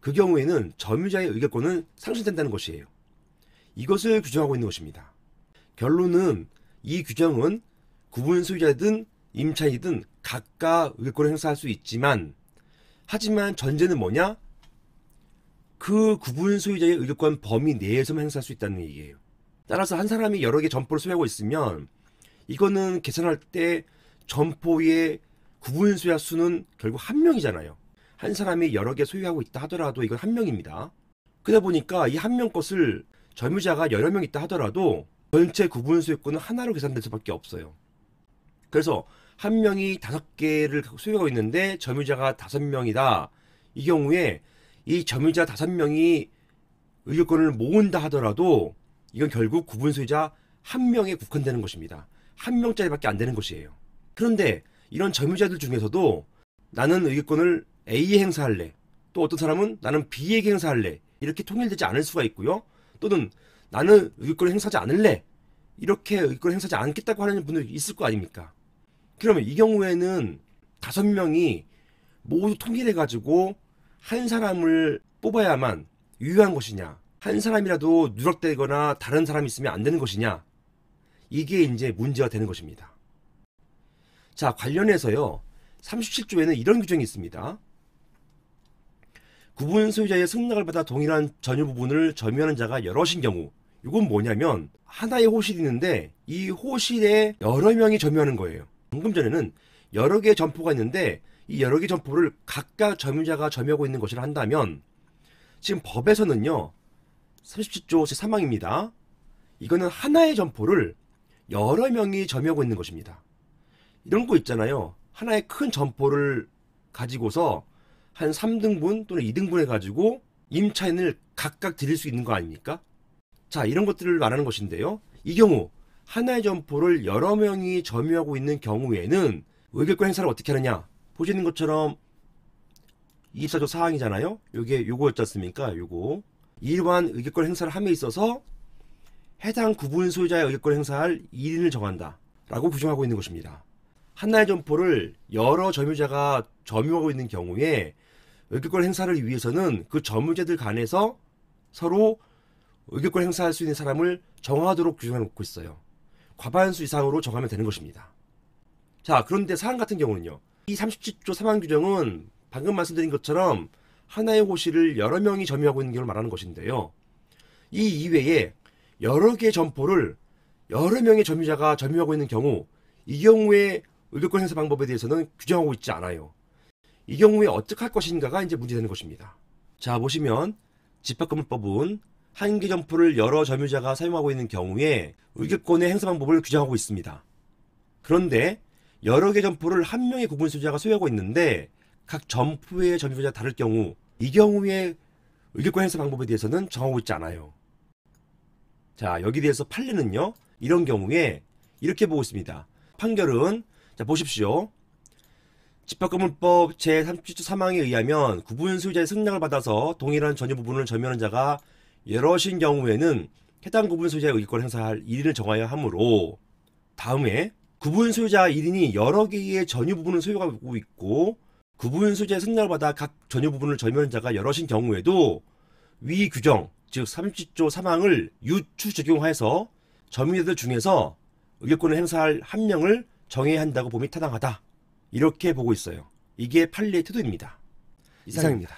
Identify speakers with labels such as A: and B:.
A: 그 경우에는 점유자의 의결권은 상실된다는 것이에요. 이것을 규정하고 있는 것입니다. 결론은 이 규정은 구분 소유자든 임차인이든 각각 의결권을 행사할 수 있지만, 하지만 전제는 뭐냐? 그 구분 소유자의 의결권 범위 내에서만 행사할 수 있다는 얘기예요. 따라서 한 사람이 여러 개 점포를 소유하고 있으면 이거는 계산할 때 점포의 구분 소유자 수는 결국 한 명이잖아요. 한 사람이 여러 개 소유하고 있다 하더라도 이건 한 명입니다. 그러다 보니까 이 한 명 것을 점유자가 여러 명 있다 하더라도 전체 구분 소유권은 하나로 계산될 수밖에 없어요. 그래서 한 명이 5개를 소유하고 있는데 점유자가 5명이다. 이 경우에 이 점유자 5명이 의결권을 모은다 하더라도 이건 결국 구분 소유자 한 명에 국한되는 것입니다. 한 명짜리밖에 안 되는 것이에요. 그런데 이런 점유자들 중에서도 나는 의결권을 A에 행사할래, 또 어떤 사람은 나는 B에게 행사할래, 이렇게 통일되지 않을 수가 있고요. 또는 나는 의결권을 행사하지 않을래, 이렇게 의결권을 행사하지 않겠다고 하는 분들이 있을 거 아닙니까? 그러면 이 경우에는 5명이 모두 통일해가지고 한 사람을 뽑아야만 유효한 것이냐, 한 사람이라도 누락되거나 다른 사람이 있으면 안 되는 것이냐, 이게 이제 문제가 되는 것입니다. 자, 관련해서요, 37조에는 이런 규정이 있습니다. 구분 소유자의 승낙을 받아 동일한 점유 부분을 점유하는 자가 여럿인 경우, 이건 뭐냐면 하나의 호실이 있는데 이 호실에 여러 명이 점유하는 거예요. 방금 전에는 여러 개의 점포가 있는데 이 여러 개의 점포를 각각 점유자가 점유하고 있는 것이라 한다면, 지금 법에서는요, 37조 제3항입니다. 이거는 하나의 점포를 여러 명이 점유하고 있는 것입니다. 이런 거 있잖아요. 하나의 큰 점포를 가지고서 한 3등분 또는 2등분 해가지고 임차인을 각각 드릴 수 있는 거 아닙니까? 자, 이런 것들을 말하는 것인데요. 이 경우 하나의 점포를 여러 명이 점유하고 있는 경우에는 의결권 행사를 어떻게 하느냐? 보시는 것처럼 24조 사항이잖아요. 요거였지 않습니까? 요거. 이러한 의결권 행사를 함에 있어서 해당 구분 소유자의 의결권 행사할 일인을 정한다 라고 규정하고 있는 것입니다. 하나의 점포를 여러 점유자가 점유하고 있는 경우에 의결권 행사를 위해서는 그 점유자들 간에서 서로 의결권 행사할 수 있는 사람을 정하도록 규정해 놓고 있어요. 과반수 이상으로 정하면 되는 것입니다. 자, 그런데 사항 같은 경우는요, 이 37조 3항 규정은 방금 말씀드린 것처럼 하나의 호실을 여러 명이 점유하고 있는 경우를 말하는 것인데요, 이 이외에 여러 개의 점포를 여러 명의 점유자가 점유하고 있는 경우, 이 경우에 의결권 행사 방법에 대해서는 규정하고 있지 않아요. 이 경우에 어떻게 할 것인가가 이제 문제되는 것입니다. 자, 보시면 집합건물법은 한 개 점포를 여러 점유자가 사용하고 있는 경우에 의결권의 행사 방법을 규정하고 있습니다. 그런데 여러 개 점포를 한 명의 구분 소유자가 소유하고 있는데 각 점포의 점유자가 다를 경우, 이 경우에 의결권 행사 방법에 대해서는 정하고 있지 않아요. 자, 여기에 대해서 판례는요, 이런 경우에 이렇게 보고 있습니다. 판결은, 자, 보십시오. 집합건물법 제37조 3항에 의하면 구분 소유자의 승낙을 받아서 동일한 점유 부분을 점유하는 자가 여럿인 경우에는 해당 구분 소유자의 의결권을 행사할 1인을 정하여야 하므로, 다음에 구분 소유자 1인이 여러 개의 점유 부분을 소유하고 있고 구분 소유자의 승낙을 받아 각 점유 부분을 점유하는 자가 여럿인 경우에도 위 규정, 즉 37조 3항을 유추 적용해서 점유자들 중에서 의결권을 행사할 한 명을 정해야 한다고 봄이 타당하다, 이렇게 보고 있어요. 이게 판례의 태도입니다. 이상입니다.